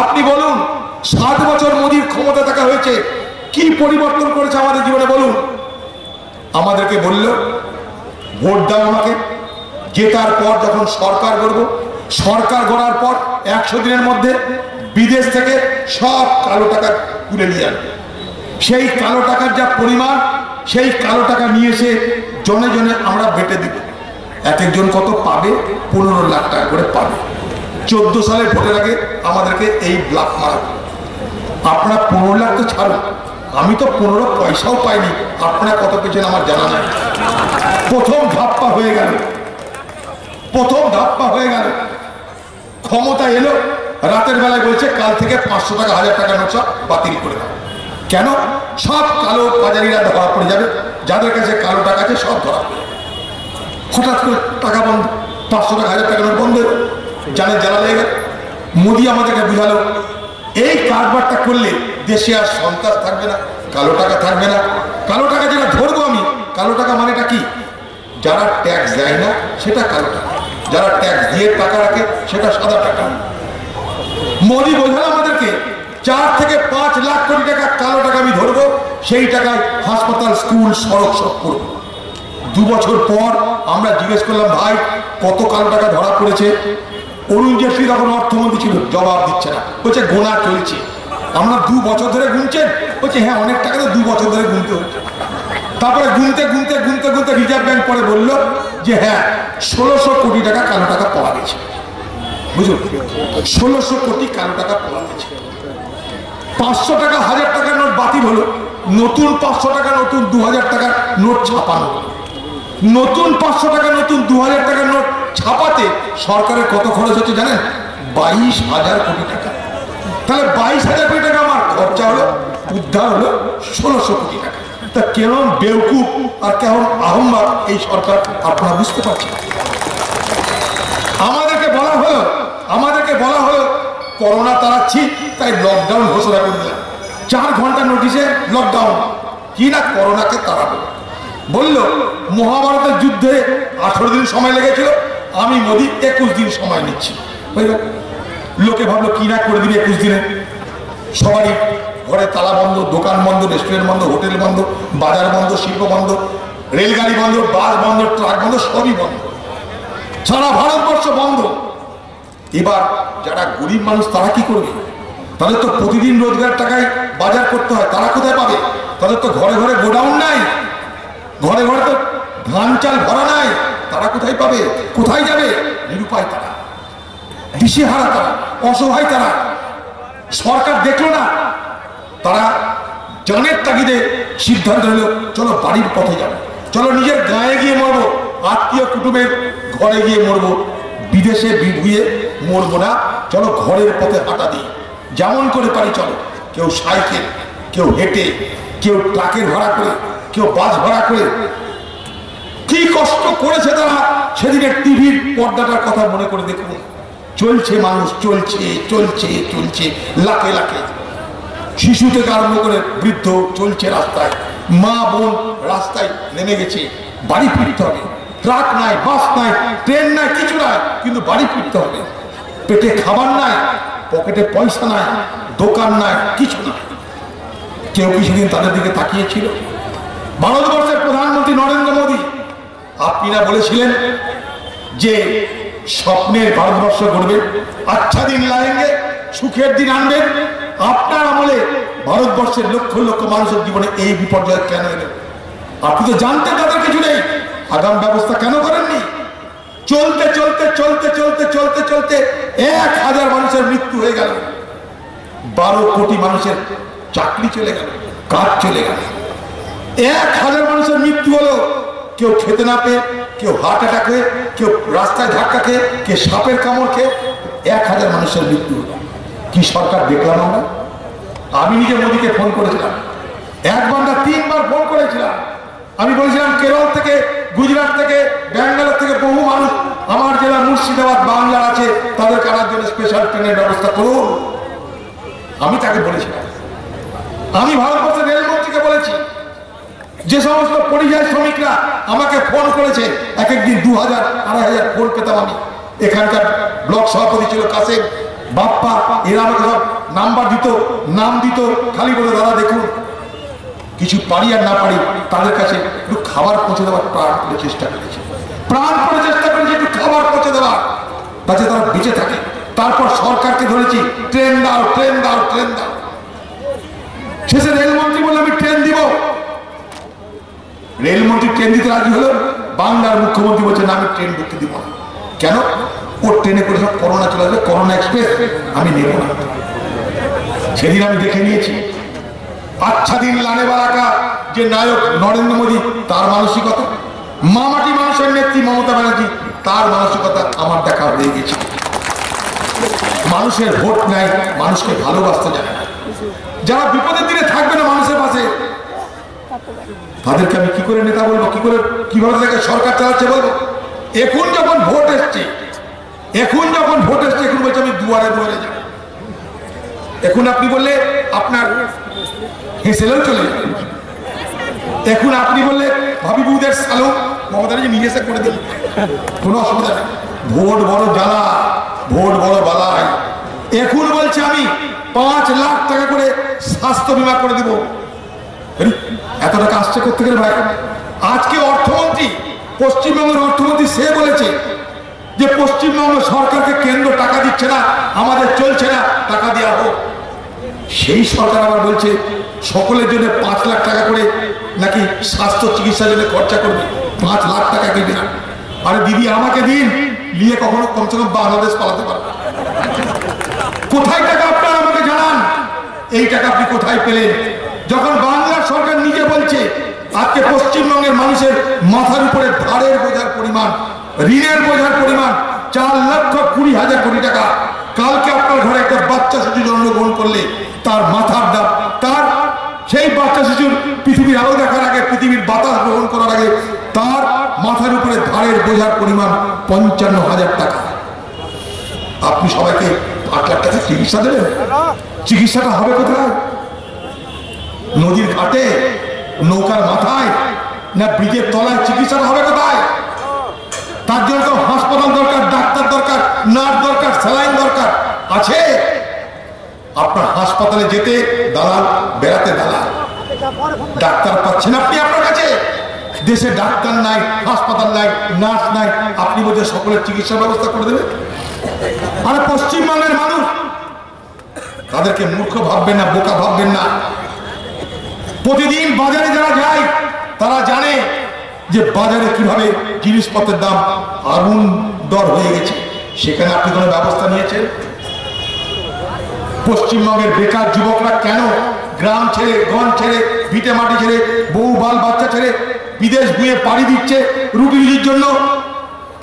আপনি বলুন, 7 বছর মোদির ক্ষমতা থাকা হয়েছে, কি পরিবর্তন করেছে আমাদের জীবনে বলুন? আমাদেরকে বলল ভোট দাও আমাকে, জেতার পর যখন সরকার গড়ব, সরকার গড়ার পর 100 দিনের মধ্যে বিদেশ থেকে সব কালো টাকা তুলে নিয়ে আসবে। সেই কালো টাকার যা পরিমাণ, সেই কালো টাকা নিয়ে এসে জনে জনে আমরা বেটে দিব। এক একজন কত পাবে? 15 লাখ টাকা করে পাবে। 14 সালের ভোটের আগে আমাদেরকে এই ব্লাক মারা। আপনারা 15 লাখ তো ছাড়ুন, আমি তো 15 পয়সাও পাইনি। আপনারা কত পেয়েছেন আমার জানা নাই। প্রথম ধাপ্পা হয়ে গেল, প্রথম ধাপ্পা হয়ে গেল। ক্ষমতা এলো, রাতের বেলায় বলছে কাল থেকে 500 টাকা 1000 টাকা নোট সব বাতিল করে দাও। কেন? সব কালো বাজারিরা ধরা পড়ে যাবে, যাদের কাছে কালো টাকা আছে সব ধরা পড়ে। হঠাৎ করে টাকা বন্ধ, 500 টাকা 1000 টাকা নোট বন্ধ, জানে জ্বালা লেগে গেল। মোদী আমাদেরকে বুঝালো এই কারবারটা করলে দেশে আর সন্ত্রাস থাকবে না, কালো টাকা থাকবে না। কালো টাকা যেটা ধরবো আমি, কালো টাকা মানেটা কি? যারা ট্যাক্স দেয় না সেটা কালো টাকা, যারা ট্যাক্স দিয়ে টাকা রাখে সেটা সাদা টাকা। মোদী বোঝালো আমাদেরকে 4 থেকে 5 লাখ কোটি টাকা কালো টাকা আমি ধরবো, সেই টাকায় হাসপাতাল, স্কুল, সড়ক সব করবো। 2 বছর পর আমরা জিজ্ঞেস করলাম, ভাই কত কালো টাকা ধরা পড়েছে? অরুণ জেটলি তখন অর্থমন্ত্রী ছিল, জবাব দিচ্ছে না, বলছে গোনা চলছে। আমরা 2 বছর ধরে গুনছেন? বলছে হ্যাঁ, অনেক টাকা তো 2 বছর ধরে গুনতে হচ্ছে। তারপরে গুনতে গুনতে গুনতে গুনতে রিজার্ভ ব্যাংক পরে বললো যে হ্যাঁ 1600 কোটি টাকা কালো টাকা পাওয়া গেছে। বুঝুন, 1600 কোটি কালো টাকা পাওয়া গেছে। 500 টাকা 1000 টাকার নোট বাতিল হলো, নতুন 500 টাকা নতুন 2000 টাকার নোট ছাপানো। নতুন 500 টাকা নতুন 2000 টাকার নোট ছাপাতে সরকারের কত খরচ হচ্ছে জানেন? 22,000 কোটি টাকা। তাহলে 22,000 কোটি টাকা আমার খরচা হলো, উদ্ধার হলো 1600 কোটি টাকা। তা কেমন বেউকুফ আর কেমন আহম্মক এই সরকার, আপনারা বুঝতে পারছেন? আমাদেরকে বলা হলো করোনা তাড়াচ্ছি, তাই লকডাউন ঘোষণা করে দিলাম। 4 ঘন্টা নোটিশে লকডাউন, কি না করোনাকে তাড়াবো। বললো মহাভারতের যুদ্ধে 18 দিন সময় লেগেছিল, আমি মোদি 21 দিন সময় নিচ্ছি। লোকে ভাবলো কি না করে দিবে 21 দিনে। সবারই ঘরে তালা বন্ধ, দোকান বন্ধ, রেস্টুরেন্ট বন্ধ, হোটেল বন্ধ, বাজার বন্ধ, শিল্প বন্ধ, রেলগাড়ি বন্ধ, বাস বন্ধ, ট্রাক বন্ধ, সবই বন্ধ, সারা ভারতবর্ষ বন্ধ। এবার যারা গরিব মানুষ তারা কি করবে? তাদের তো প্রতিদিন রোজগার টাকায় বাজার করতে হয়, তারা কোথায় পাবে? তাদের তো ঘরে ঘরে গোডাউন নাই, ঘরে ঘরে তো ধান চাল ভরা নাই, তারা কোথায় পাবে? কোথায় যাবে? নিরুপায় তারা, দিশেহারা তারা, অসহায় তারা। সরকার দেখলো না, তারা জানের তাগিদে সিদ্ধান্ত নিল চলো বাড়ির পথে যাবো, চলো নিজের গায়ে গিয়ে মরবো, আত্মীয় কুটুমের ঘরে গিয়ে মরবো, বিদেশে বিভুয়ে মরবো না, চলো ঘরের পথে হাঁটা দিই, যেমন করে পারি চলো। কেউ সাইকেল, কেউ হেঁটে, কেউ ট্রাকের ভাড়া করে, কেউ বাস ভাড়া করে। কি কষ্ট করেছে তারা সেদিনের টিভির পর্দাটার কথা মনে করে দেখুন। চলছে মানুষ, চলছে চলছে চলছে, লাখে লাখে শিশু থেকে আরম্ভ করে বৃদ্ধ চলছে রাস্তায়, মা বোন রাস্তায় নেমে গেছে, বাড়ি ফিরতে হবে। ট্রাক নাই, বাস নাই, ট্রেন নাই, কিছু নাই, কিন্তু বাড়ি ফিরতে হবে। পেটে খাবার নাই, পকেটে পয়সা নাই, দোকান নাই, কিছু নাই। কেউ কি সেদিন তাদের দিকে তাকিয়েছিল? ভারতবর্ষের প্রধানমন্ত্রী নরেন্দ্র মোদী, আপনারা বলেছিলেন যে স্বপ্নের ভারতবর্ষ গড়বে, আচ্ছা দিন লায়েঙ্গে, সুখের দিন আনবেন। আপনার আমলে ভারতবর্ষের লক্ষ লক্ষ মানুষের জীবনে এই বিপর্যয় কেন এলো? আপনি তো জানতেন তাদের কিছু নেই, আগাম ব্যবস্থা কেন করেননি? চলতে চলতে চলতে চলতে চলতে চলতে 1000 মানুষের মৃত্যু হয়ে গেল, 12 কোটি মানুষের চাকরি চলে গেল, কাজ চলে গেল। 1000 মানুষের মৃত্যু হলো, কেউ খেতে না পেয়ে, কেউ হার্ট অ্যাটাক হয়ে, কেউ রাস্তায় ধাক্কা খেয়ে, কেউ সাপের কামড় খেয়ে, 1000 মানুষের মৃত্যু হলো। কি সরকার দেখলাম আমরা? আমি নিজে মোদীকে ফোন করেছিলাম, 1 ঘন্টা 3 বার ফোন করেছিলাম। আমি বলেছিলাম কেরল থেকে, গুজরাট থেকে, ব্যাঙ্গালোর থেকে বহু মানুষ আমার জেলা মুর্শিদাবাদ বাংলার আছে, তাদের কারার জন্য স্পেশাল ট্রেনের ব্যবস্থা করুন। আমি তাকে বলেছিলাম। আমি ভারতবর্ষের রেলমন্ত্রীকে বলেছি, যে সমস্ত পরিযায়ী শ্রমিকরা আমাকে ফোন করেছে, এক একদিন 2000 2500 ফোন পেতাম আমি। এখানকার ব্লক সভাপতি ছিল কাসেম, বাপ্পা, এরা আমাকে সব নাম্বার দিত, নাম দিত, খালি বলে দাদা দেখুন, কিছু পারি আর না পারি তাদের কাছে একটু খাবার পৌঁছে দেওয়ার প্রাণ করে চেষ্টা করেছে, একটু খাবার পৌঁছে দেওয়ার, যাতে তারা বেঁচে থাকে। তারপর সরকারকে ধরেছি, ট্রেন দাও, ট্রেন দাও, ট্রেন দাও। শেষে রেলমন্ত্রী বলে আমি ট্রেন দিব। রেলমন্ত্রী ট্রেন দিতে রাজি হলো, বাংলার মুখ্যমন্ত্রী বলছে না আমি ট্রেন ঢুকতে দিব না। কেন? ওর ট্রেনে করে সব করোনা চলে আসবে, করোনা এক্সপ্রেস আমি নেব না। সেদিন আমি দেখে নিয়েছি, আচ্ছা দিন লানে বারাকা যে নায়ক নরেন্দ্র মোদী, তার মানসিকতা, মামাটি মানুষের নেত্রী মমতা ব্যানার্জি, তার মানসিকতা আমার দেখা হয়ে গেছে। মানুষের ভোট নাই, মানুষকে ভালোবাসতে জানে না, যারা বিপদের দিনে থাকবে না মানুষের পাশে, তাদেরকে আমি কি করে নেতা বলবো? কিভাবে তাদেরকে সরকার চালাচ্ছে বলবো? এখন যখন ভোট এসছে, এখন বলছে আমি দুয়ারে দুয়ারে যাব। এখন আপনি বললে আপনার হেসেলেও চলে যাবে। এখন আপনি বললে ভাবি বউদের সালো মমতা নিজে এসে করে দিল, কোনো অসুবিধা নেই। ভোট বড় জ্বালা, ভোট বড় বালাই। এখন বলছে আমি 5 লাখ টাকা করে স্বাস্থ্য বীমা করে দিব। এত টাকা আসছে করতে গেলে ভাই, আজকে অর্থমন্ত্রী পশ্চিমবঙ্গের অর্থমন্ত্রী সে বলেছে যে পশ্চিমবঙ্গ সরকারকে কেন্দ্র টাকা দিচ্ছে না, আমাদের চলছে না, টাকা দেওয়া হোক। সেই সরকার আবার বলছে সকলের জন্য 5 লাখ টাকা করে নাকি স্বাস্থ্য চিকিৎসার জন্য খরচা করবে, 5 লাখ টাকা দিবে না। আরে দিদি আমাকে দিন, নিয়ে কখনো কমসে কম বাংলাদেশ পালাতে পারবে। কোথায় টাকা আপনারা আমাকে জানান, এই টাকা আপনি কোথায় পেলেন? যখন বাংলার সরকার নিজে বলছে আজকে পশ্চিমবঙ্গের মানুষের মাথার উপরে ভারের বোঝার পরিমাণ, ঋণের বোঝার পরিমাণ 4,20,000 কোটি টাকা। কালকে আপনার ঘরে একটা বাচ্চা শিশু জন্মগ্রহণ করলে তার মাথার দাম, তার সেই বাচ্চা শিশুর পৃথিবীর আলো দেখার আগে, পৃথিবীর বাতাস গ্রহণ করার আগে তার মাথার উপরে ধারের বোঝার পরিমাণ 55,000 টাকা। আপনি সবাইকে 8 লাখ টাকা চিকিৎসা দেবেন? চিকিৎসাটা হবে কোথায়? নদীর ঘাটে, নৌকার মাথায়, না ব্রিজের তলায়? চিকিৎসাটা হবে কোথায়? তার জন্য তো হাসপাতাল দরকার, ডাক্তার দরকার, নার্স দরকার, স্যালাইন দরকার। আছে? আপনার হাসপাতালে যেতে দালাল, বেড়াতে দালাল, ডাক্তার পাচ্ছেন আপনি আপনার কাছে? দেশে ডাক্তার নাই, হাসপাতাল নাই, নার্স নাই, আপনি বলছেন সকলের চিকিৎসা ব্যবস্থা করে দেবেন? আর পশ্চিমবঙ্গের মানুষ, তাদেরকে মূর্খ ভাববেন না, বোকা ভাববেন না। প্রতিদিন বাজারে যারা যায় তারা জানে যে বাজারে কিভাবে জিনিসপত্রের দাম আগুন দর হয়ে গেছে। সেখানে আপনি কোনো ব্যবস্থা নিয়েছেন? পশ্চিমবঙ্গের বেকার যুবকরা কেন গ্রাম ছেড়ে, গঞ্জ ছেড়ে, ভিটে মাটি ছেড়ে, বউ বাল বাচ্চা ছেড়ে বিদেশ গিয়ে পাড়ি দিচ্ছে রুটি রুজির জন্য?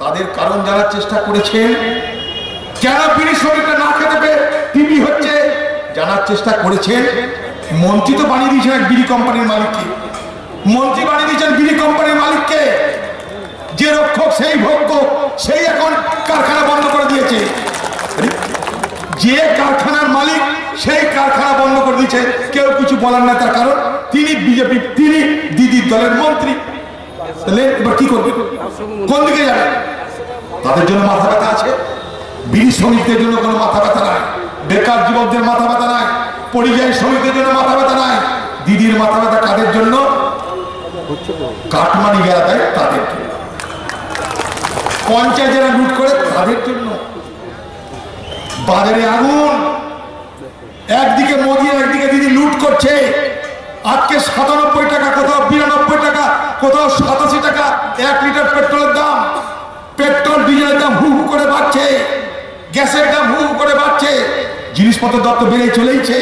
তাদের কারণ জানার চেষ্টা করেছেন? কেন বিড়ি শ্রমিকরা না খেতে পেয়ে টিভি হচ্ছে জানার চেষ্টা করেছেন? মন্ত্রী তো বানিয়ে দিয়েছেন এক বিড়ি কোম্পানির মালিককে, মন্ত্রী বানিয়ে দিয়েছেন বিড়ি কোম্পানির মালিককে। যে রক্ষক সেই ভোগ্য, সেই এখন কারখানা বন্ধ করে দিয়েছে। যে কারখানার মালিক সেই কারখানা বন্ধ করে দিয়েছে, কেউ কিছু বলার না। তার কারণ তিনি বিজেপি, তিনি দিদির দলের মন্ত্রী। তাহলে এবার কি করবে? কোন দিকে যাবে? তাদের জন্য মাথা ব্যথা আছে, বিড়ি শ্রমিকদের জন্য কোনো মাথা ব্যথা নাই, বেকার যুবকদের মাথা ব্যথা নাই, পরিযায়ী শ্রমিকদের জন্য মাথা ব্যথা নাই। দিদির মাথা ব্যথা কাদের জন্য? কাটমানি গেলা দেয় তাদের জন্য, পঞ্চায়েত যারা লুট করে তাদের জন্য। বাজারে আগুন, একদিকে মোদি, একদিকে দিদি লুট করছে। আজকে 97 টাকা, কোথাও 92 টাকা, কোথাও 87 টাকা 1 লিটার পেট্রোলের দাম। পেট্রোল ডিজেলের দাম হু হু করে বাড়ছে, গ্যাসের দাম হু হু করে বাড়ছে, জিনিসপত্রের দাম তো বেড়ে চলেইছে।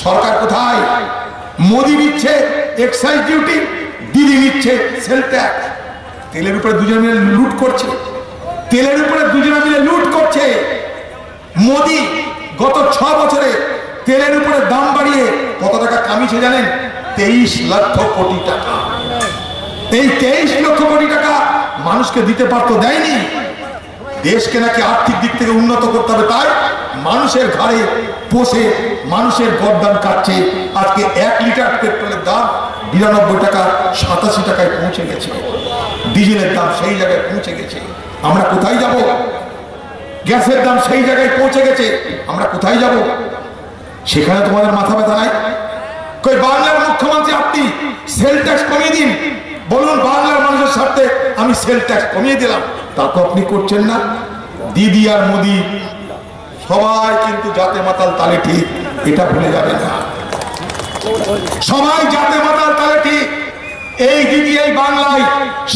সরকার কোথায়? মোদি নিচ্ছে এক্সাইজ ডিউটি, দিদি নিচ্ছে সেল ট্যাক্স। তেলের উপরে দুজনে মিলে লুট করছে, তেলের উপরে দুজনে মিলে লুট করছে। মোদি গত 6 বছরে তেলের উপরে দাম বাড়িয়ে কত টাকা কামিয়েছে জানেন? 23 লক্ষ কোটি টাকা। এই 23 লক্ষ কোটি টাকা মানুষকে দিতে পারতো, দেয়নি। দেশকে নাকি আর্থিক দিক থেকে উন্নত করতে হবে, তাই মানুষের ঘাড়ে বসে মানুষের গরদান কাটছে। আজকে 1 লিটার পেট্রোলের দাম 92 টাকা, 87 টাকায় পৌঁছে গেছে। ডিজেলের দাম সেই জায়গায় পৌঁছে গেছে। আমরা কোথায় যাব? গ্যাসের দাম সেই জায়গায় পৌঁছে গেছে, আমরা কোথায় যাব? সেখানে তোমাদের মাথা ব্যথা নাই? কই বাংলার মুখ্যমন্ত্রী আপনি সেল ট্যাক্স কমিয়ে দিন, বলুন বাংলার মানুষের স্বার্থে আমি সেল ট্যাক্স কমিয়ে দিলাম। তা তো আপনি করছেন না। দিদি আর মোদি সবাই কিন্তু জাতে মাতাল তালে ঠিক, এটা ভুলে যাবেন না। সবাই জাতে মাতাল তালে ঠিক। এই দিদি এই বাংলায়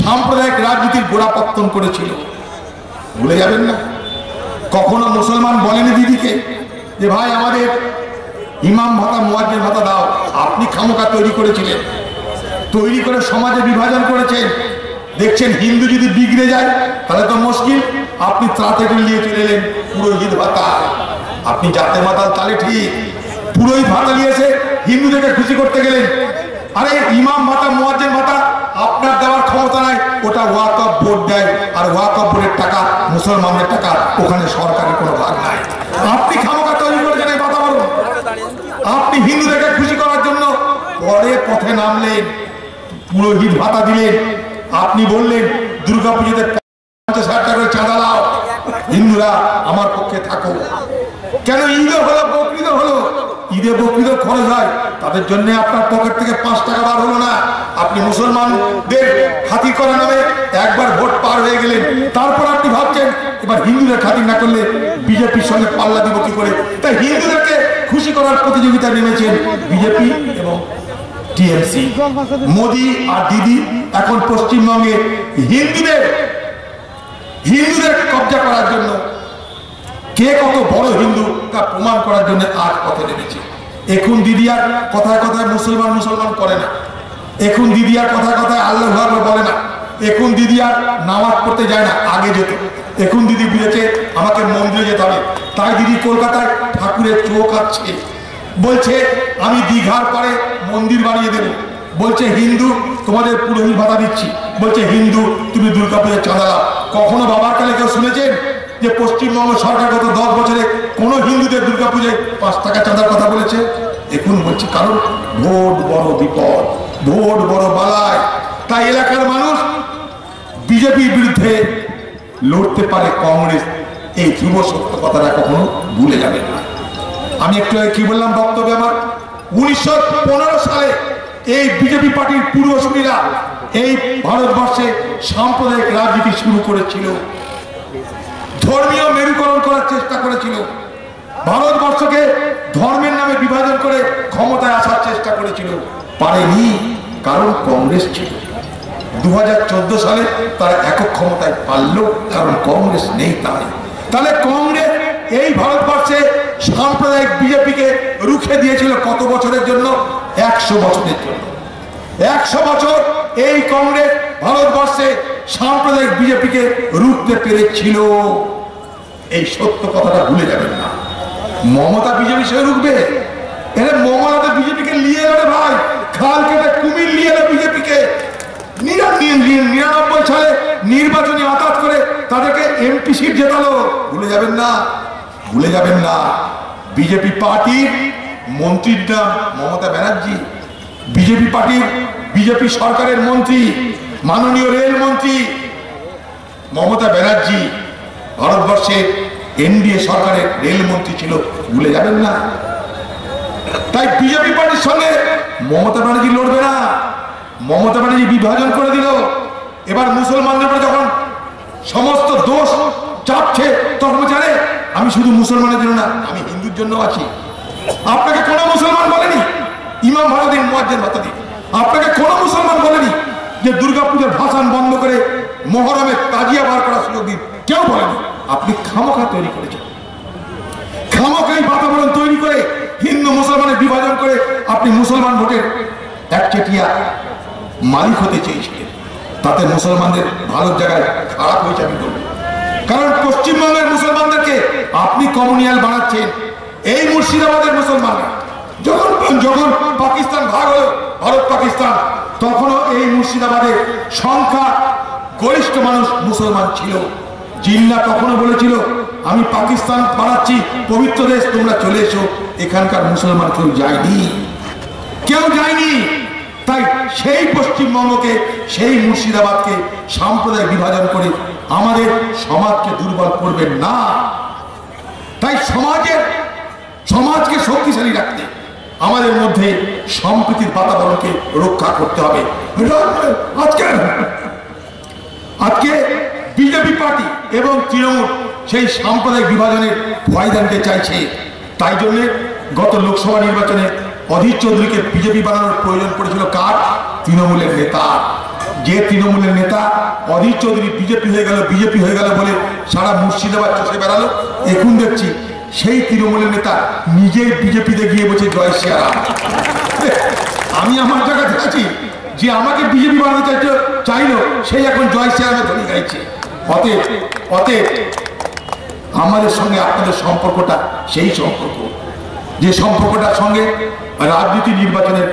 সাম্প্রদায়িক রাজনীতির গোড়াপত্তন করেছিল, ভুলে যাবেন না। কখনো মুসলমান বলেনি দিদিকে যে ভাই আমাদের ইমাম ভাতা, মুয়াজ্জিন ভাতা দাও। আপনি খামোকা তৈরি করেছিলেন, তৈরি করে সমাজে বিভাজন করেছেন। দেখছেন হিন্দু যদি বিগড়ে যায় তাহলে তো মুশকিল, আপনি ত্রাতে করে নিয়ে চলে এলেন পুরোহিত ভাতা। আপনি জাতে মাতাল তালে ঠিক, পুরোহিত ভাতা নিয়েছে হিন্দুদেরকে খুশি করতে গেলেন। আরে ইমাম ভাতা, মুয়াজ্জিন ভাতা আপনার দেওয়ার ক্ষমতা নাই, ওটা ওয়াকফ বোর্ড দেয়, আর ওয়াকফ বোর্ডের টাকা মুসলমানদের টাকা, ওখানে সরকারের কোনো ভাগ নাই। আপনি খামোকা তৈরি করেছেন এই ভাতা বলুন। আপনি হিন্দুদেরকে খুশি করার জন্য পরে পথে নামলেন, পুরোহিত ভাতা দিলেন। আপনি বললেন দুর্গাপুজোতে 50,000 টাকা করে চাঁদা দাও, হিন্দুরা আমার পক্ষে থাকো। কেন ঈদও হলো, বকরিদও হলো, ঈদে বকরিদের খরচ হয়, তাদের জন্য আপনার পকেট থেকে 5 টাকা বার হলো না। আপনি মুসলমানদের খাতির করা নামে একবার ভোট পার হয়ে গেলেন, তারপর আপনি ভাবছেন এবার হিন্দুদের খাতির না করলে বিজেপির সঙ্গে পাল্লা দিব কি করে। তাই হিন্দুদেরকে খুশি করার প্রতিযোগিতায় নেমেছেন বিজেপি এবং টিএমসি। মোদি আর দিদি এখন পশ্চিমবঙ্গে হিন্দুদের কবজা করার জন্য, কে কত বড় হিন্দু তা প্রমাণ করার জন্য আজ পথে নেমেছে। এখন দিদি আর কথায় কথায় মুসলমান করে না, এখন দিদি আর কথায় কথায় আল্লাহু আকবার বলে না, এখন দিদি আর নামাজ পড়তে যায় না, আগে যেত। এখন দিদি বুঝেছে আমাকে মন্দিরে যেতে হবে, তাই দিদি কলকাতায় ঠাকুরের চোখ আছে, বলছে আমি দীঘার পারে মন্দির বানিয়ে দেব, বলছে হিন্দু তোমাদের পুরোহিত ভাতা দিচ্ছি, বলছে হিন্দু তুমি দুর্গাপূজার চাঁদা দাও। কখনো বাবার কালে কেউ শুনেছেন যে পশ্চিমবঙ্গ সরকার গত 10 বছরে কোন হিন্দুদের দুর্গাপূজায় 5 টাকা চাঁদার কথা বলেছে? এখন বলছে কারণ ভোট বড় বিপদ, ভোট বড় বালায়। তাই এলাকার মানুষ বিজেপির বিরুদ্ধে লড়তে পারে কংগ্রেস, এই ধ্রুব সত্য কথাটা কখনো ভুলে যাবে না। আমি একটু কি বললাম বক্তব্যে আমার, 1915 সালে এই বিজেপি পার্টির পূর্বসূরীরা এই ভারতবর্ষে সাম্প্রদায়িক রাজনীতি শুরু করেছিল, ধর্মীয় মেরুকরণ করার চেষ্টা করেছিল, ভারতবর্ষকে ধর্মের নামে বিভাজন করে ক্ষমতায় আসার চেষ্টা করেছিল, পারেনি, কারণ কংগ্রেস ছিল। 2014 সালে তারা একক ক্ষমতায় পারলো, কারণ কংগ্রেস নেই। তাহলে কংগ্রেস এই ভারতবর্ষে সাম্প্রদায়িক বিজেপিকে রুখে দিয়েছিল কত বছরের জন্য? 100 বছরের জন্য। 100 বছর এই কংগ্রেস ভারতবর্ষে সাম্প্রদায়িক বিজেপিকে রুখতে পেরেছিল, এই সত্য কথাটা ভুলে যাবেন না। মমতা বিজেপি সে রুখবে? মমতা বিজেপিকে নিয়ে এলো ভাই, খাল কেটে কুমির নিয়ে এলো বিজেপিকে। 99 সালে নির্বাচনী আঘাত করে তাদেরকে এমপি সিট জেতালো, ভুলে যাবেন না, ভুলে যাবেন না। বিজেপি পার্টির মন্ত্রীর নাম মমতা ব্যানার্জি, বিজেপি সরকারের মন্ত্রী, মাননীয় রেলমন্ত্রী মমতা ব্যানার্জি ভারতবর্ষের এনডিএ সরকারের রেলমন্ত্রী ছিল, ভুলে যাবেন না। তাই বিজেপি পার্টির সঙ্গে মমতা ব্যানার্জি লড়বে না। মমতা ব্যানার্জি বিভাজন করে দিল। এবার মুসলমানদের উপরে যখন সমস্ত দোষ চাপছে তখন জানে আমি শুধু মুসলমানের জন্য না, আমি হিন্দুর জন্য আছি। আপনাকে কোন মুসলমান বলেনি ইমাম ভাতা দিন, মুয়াজ্জিন ভাতা দিন। আপনাকে কোন মুসলমান বলেনি যে দুর্গাপূজার ভাষণ বন্ধ করে মহরমে তাজিয়া বার করার সুযোগ দিন, কেউ বলেনি। আপনি খামোখা তৈরি করেছেন, খামোখাই বাতাবরণ তৈরি করে হিন্দু মুসলমানের বিভাজন করে আপনি মুসলমান ভোটের একচেটিয়া মালিক হতে চেয়েছিলেন। তাতে মুসলমানদের ভালো জায়গায় খারাপ হয়েছে আমি বলবো, কারণ পশ্চিমবঙ্গের মুসলমানদেরকে আপনি কমিউনিয়াল বানাচ্ছেন। এই মুর্শিদাবাদের মুসলমানরা যখন পাকিস্তান ভাগ হলো, ভারত পাকিস্তান, তখনও এই মুর্শিদাবাদের সংখ্যা গরিষ্ঠ মানুষ মুসলমান ছিল। জিন্না তখনও বলেছিল আমি পাকিস্তান বানাচ্ছি, পবিত্র দেশ, তোমরা চলে এসো। এখানকার মুসলমান কেউ যায়নি। তাই সেই পশ্চিমবঙ্গকে, সেই মুর্শিদাবাদকে সাম্প্রদায়িক বিভাজন করে আমাদের সমাজকে দুর্বল করবেন না। তাই সমাজকে শক্তিশালী রাখতে আমাদের মধ্যে সম্প্রীতির বাতাবরণকে রক্ষা করতে হবে। আজকে বিজেপি পার্টি এবং তৃণমূল সেই সাম্প্রদায়িক বিভাজনের ফায়দা নিতে চাইছে। তাই জন্য গত লোকসভা নির্বাচনে অধীর চৌধুরীকে বিজেপি বানানোর প্রয়োজন পড়েছিল কার? তৃণমূলের নেতা। যে তৃণমূলের নেতা অধীর চৌধুরী বিজেপি হয়ে গেল বলে সারা মুর্শিদাবাদ চষে বেড়ালো। এখন দেখছি সেই তৃণমূলের নেতা নিজেই বিজেপিতে গিয়ে বলছে জয় শ্রীরাম। আমি আমার জায়গা দেখেছি যে আমাকে বিজেপি বানাতে চাইলো, সেই এখন জয় শ্রীরামে ধরে গাইছে। অতএব আমাদের সঙ্গে আপনাদের সম্পর্কটা সেই সম্পর্ক, যে সম্পর্কটার সঙ্গে রাজনীতি নির্বাচনের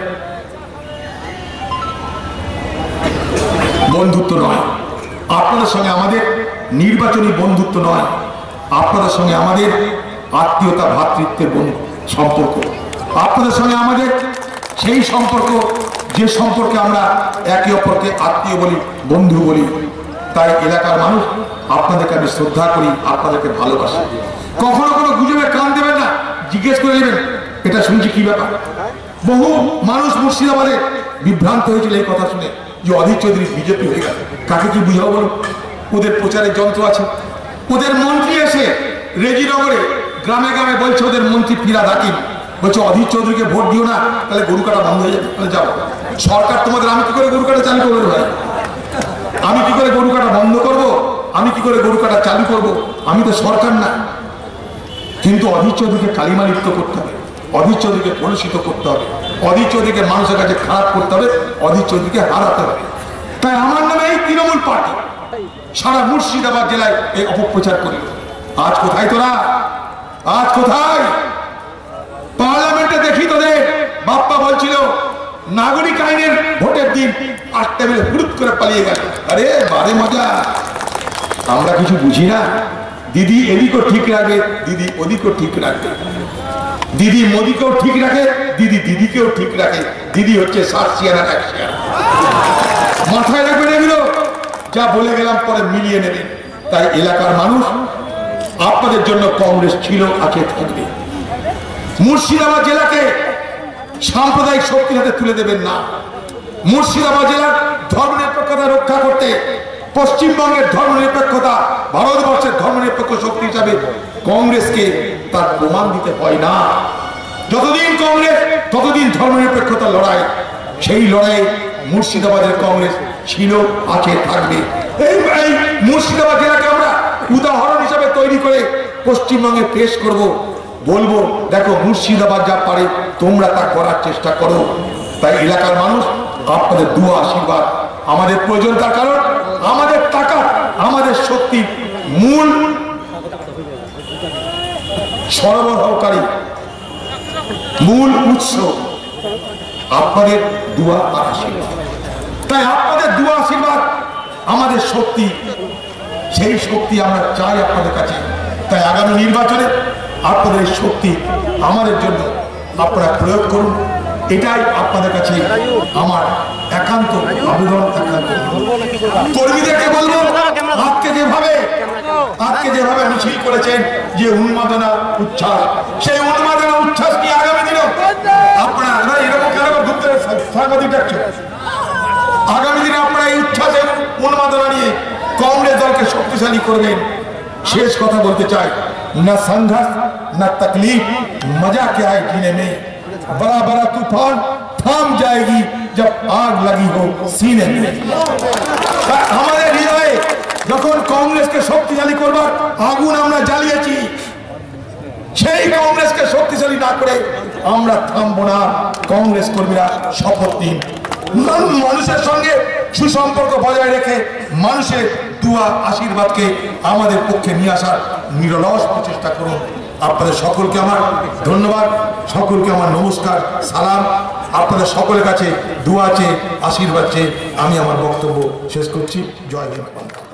বন্ধুত্ব নয়। আপনাদের সঙ্গে আমাদের নির্বাচনী বন্ধুত্ব নয়, আপনাদের সঙ্গে আমাদের আত্মীয়তা, ভ্রাতৃত্বের সম্পর্ক। আপনাদের সঙ্গে আমাদের সেই সম্পর্ক যে সম্পর্কে আমরা একে অপরকে আত্মীয় বলি, বন্ধু বলি। তাই এলাকার মানুষ আপনাদেরকে আমি শ্রদ্ধা করি, আপনাদেরকে ভালোবাসি। কখনো কোনো গুজবে কান দেবেন না, জিজ্ঞেস করে নেবেন এটা শুনছি কি ব্যাপার? বহু মানুষ মুর্শিদাবাদে বিভ্রান্ত হয়েছিল এই কথা শুনে যে অধীর চৌধুরী বিজেপি হয়ে গেল। কাকে কি বুঝাবো বলো? ওদের প্রচারের যন্ত্র আছে। ওদের মন্ত্রী এসে রেজিনগরে গ্রামে গ্রামে বলছে, ওদের মন্ত্রী ফিরাদ হাকিম বলছে অধীর চৌধুরীকে ভোট দিও না, তাহলে গরু কাটা বন্ধ হয়ে যাবে। তাহলে যাও সরকার তোমাদের, আমি কি করে গরু কাটা চালু করবো ভাই? আমি কি করে গরু কাটা বন্ধ করব? আমি কি করে গরু কাটা চালু করব? আমি তো সরকার না। কিন্তু অধীর চৌধুরীকে কালিমা লিপ্ত করতে হবে, অধীর চৌধুরীকে কলুষিত করতে হবে, অধীর চৌধুরীকে মানুষের কাছে খারাপ করতে হবে, অধীর চৌধুরীকে হারাতে হবে। তাই আমার নামে এই তৃণমূল পার্টি সারা মুর্শিদাবাদ জেলায় এই অপপ্রচার করি। আজ কোথায় তোরা? আজ কোথায়? পার্লামেন্টে দেখি তোদের বাপ্পা বলছিল নাগরিক আইনের ভোটের দিন 8টা বেলা হুড়ুট করে পালিয়ে গেল। আরে বারে মজা, আমরা কিছু বুঝি না। দিদি এদিকও ঠিক রাখবে, দিদি ওদিকও ঠিক রাখবে, দিদি মোদিকেও ঠিক রাখে, দিদি দিদিকেও ঠিক রাখে। দিদি হচ্ছে 60 শিয়ানা 1 শিয়ানা। মাথায় রাখবেন এগুলো, যা বলে গেলাম পরে মিলিয়ে নেবেন। তাই এলাকার মানুষ আপনাদের জন্য কংগ্রেস ছিল, আছে, থাকবে। মুর্শিদাবাদ জেলাকে সাম্প্রদায়িক শক্তির হাতে তুলে দেবেন না। মুর্শিদাবাদ জেলার ধর্মনিরপেক্ষতা রক্ষা করতে পশ্চিমবঙ্গের ধর্মনিরপেক্ষতা, ভারতবর্ষের ধর্মনিরপেক্ষ শক্তি হিসাবে কংগ্রেসকে তার প্রমাণ দিতে হয় না। যতদিন কংগ্রেস ততদিন ধর্মনিরপেক্ষতার লড়াই। সেই লড়াই মুর্শিদাবাদের কংগ্রেস ছিল, আছে, থাকবে। এই মুর্শিদাবাদ জেলাকে আমরা উদাহরণ হিসাবে তৈরি করে পশ্চিমবঙ্গে পেশ করব। বলবো দেখো মুর্শিদাবাদ যা পারে তোমরা তা করার চেষ্টা করো। তাই এলাকার মানুষ আপনাদের দুয়া আশীর্বাদ আমাদের প্রয়োজন। তার কারণ আমাদের টাকা, আমাদের শক্তি মূল সরবরাহকারী, মূল উৎস আপনাদের দুয়া আর আশীর্বাদ। তাই আপনাদের দুয়া আশীর্বাদ আমাদের শক্তি, সেই শক্তি আমরা চাই আপনাদের কাছে। তাই আগামী নির্বাচনে আপনাদের এই শক্তি আমাদের জন্য আপনারা প্রয়োগ করুন, এটাই আপনাদের কাছে আমার একান্ত আবেদন। কর্মীদেরকে বলবো, আজকে যেভাবে মিছিল করেছেন, যে উন্মাদনা উচ্ছ্বাস, সেই উন্মাদনা উচ্ছ্বাস কি আগামী দিনেও আপনারা এরকম কেন সাংবাদিক ডাকছেন? আগামী দিনে আপনারা এই উচ্ছ্বাস এবং উন্মাদনা নিয়ে কংগ্রেস দলকে শক্তিশালী করবেন। শেষ কথা বলতে চাই, না সংঘর্ষ না तकलीफ, मजा क्या है जीने में। बड़ा बड़ा तूफान थाम जाएगी जब आग लगी हो सीने में। हमारे हृदय যখন কংগ্রেসকে শক্তিশালী করবার আগুন আমরা জ্বালিয়েছি, সেই কংগ্রেসকে শক্তিশালী না করে আমরা থামবো না। কংগ্রেস কর্মীরা শপথ নিন, মানুষের সঙ্গে সুসম্পর্ক বজায় রেখে মানুষের দুয়া আশীর্বাদকে আমাদের পক্ষে নিয়ে আসার নিরলস প্রচেষ্টা করুন। আপনাদের সকলকে আমার ধন্যবাদ, সকলকে আমার নমস্কার, সালাম। আপনাদের সকলের কাছে দুয়া চেয়ে, আশীর্বাদ চেয়ে আমি আমার বক্তব্য শেষ করছি। জয় হিন্দ।